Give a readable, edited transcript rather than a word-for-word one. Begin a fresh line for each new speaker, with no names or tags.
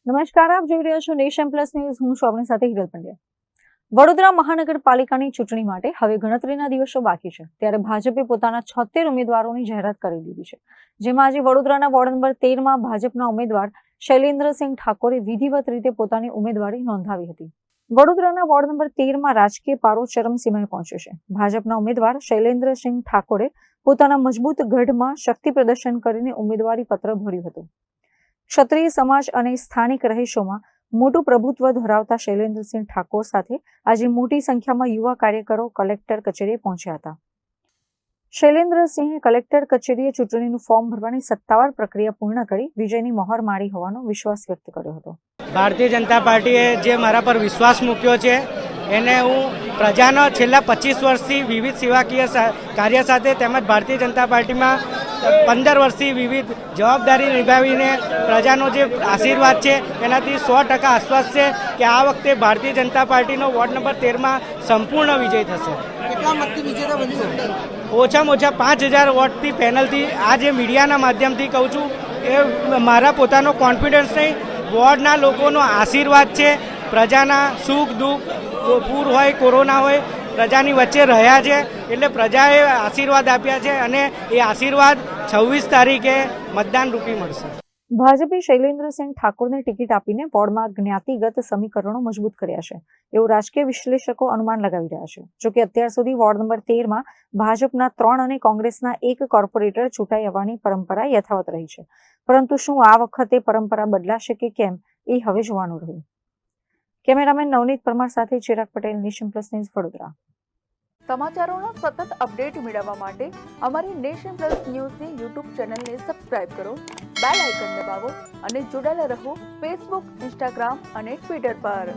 નમસ્કાર, આપ જોઈ રહ્યા છો નેશન પ્લસ ન્યૂઝ. હું છું આપની સાથે હિરલ પંડ્યા. વડોદરા મહાનગરપાલિકાની ચૂંટણી માટે હવે ગણતરીના દિવસો બાકી છે, ત્યારે ભાજપે પોતાના 76 ઉમેદવારોની જાહેરાત કરી દીધી છે. જેમાં આજે વડોદરાના વોર્ડ નંબર 13માં ભાજપના ઉમેદવાર શૈલેન્દ્રસિંહ ઠાકોરે વિધિવત રીતે પોતાની ઉમેદવારી નોંધાવી હતી. વડોદરાના વોર્ડ નંબર 13માં રાજકીય પારો ચરમસીમાએ પહોંચ્યો છે. ભાજપના ઉમેદવાર શૈલેન્દ્રસિંહ ઠાકોરે પોતાના મજબૂત ગઢમાં શક્તિ પ્રદર્શન કરીને ઉમેદવારી પત્ર ભર્યું હતું. ક્ષત્રિય સમાજ અને સ્થાનિક રહીશોમાં મોટું પ્રભુત્વ ધરાવતા શૈલેન્દ્રસિંહ ઠાકોર સાથે આજે મોટી સંખ્યામાં યુવા કાર્યકરો કલેક્ટર કચેરીએ પહોંચ્યા હતા. શૈલેન્દ્રસિંહે કલેક્ટર કચેરીએ ચૂંટણીનું ફોર્મ ભરવાની સત્તાવાર પ્રક્રિયા પૂર્ણ કરી વિજયની મહોર મારી હોવાનો વિશ્વાસ વ્યક્ત કર્યો હતો.
ભારતીય જનતા પાર્ટીએ જે મારા પર વિશ્વાસ મૂક્યો છે એને હું પ્રજાનો છેલ્લા 25 વર્ષથી વિવિધ સેવાકીય કાર્ય સાથે તેમજ ભારતીય જનતા પાર્ટીમાં 15 વર્ષથી વિવિધ જવાબદારી નિભાવીને પ્રજાનો જે આશીર્વાદ છે એનાથી 100% આશ્વાસ છે કે આ વખતે ભારતીય જનતા પાર્ટીનો વોર્ડ નંબર 13માં સંપૂર્ણ વિજય થશે.
કેટલા મતથી વિજેતા બનશો?
ઓછામાં ઓછા 5000 વોટથી પેનલથી આ જે મીડિયાના માધ્યમથી કહું છું એ મારા પોતાનો કોન્ફિડન્સ નહીં, વોર્ડના લોકોનો આશીર્વાદ છે. પ્રજાના સુખ દુઃખ, પૂર હોય કોરોના હોય, પ્રજાની વચ્ચે રહ્યા છે એટલે પ્રજાએ આશીર્વાદ આપ્યા છે અને એ આશીર્વાદ 26 તારીખે મતદાન રૂપી મળશે.
ભાજપે શૈલેન્દ્રસિંહ ઠાકોરને ટિકિટ આપીને વોર્ડમાં જ્ઞાતિગત સમીકરણો મજબૂત કર્યા છે એવું રાજકીય વિશ્લેષકો અનુમાન લગાવી રહ્યા છે. જોકે અત્યાર સુધી વોર્ડ નંબર 13માં ભાજપના 3 અને કોંગ્રેસના 1 કોર્પોરેટર ચૂંટાઈ આવવાની પરંપરા યથાવત રહી છે, પરંતુ શું આ વખતે પરંપરા બદલાશે કે કેમ એ હવે જોવાનું રહ્યું. કેમેરામેન નવનીત પરમાર સાથે Chirag Patel, nation plus news, Vadodara.
સમાચારોના સતત અપડેટ મેળવવા માટે અમારી નેશન પ્લસ ન્યૂઝની યુટ્યુબ ચેનલને સબસ્ક્રાઇબ કરો, બેલ આઇકન દબાવો અને જોડાયેલા રહો ફેસબુક, ઇન્સ્ટાગ્રામ અને ટ્વિટર પર.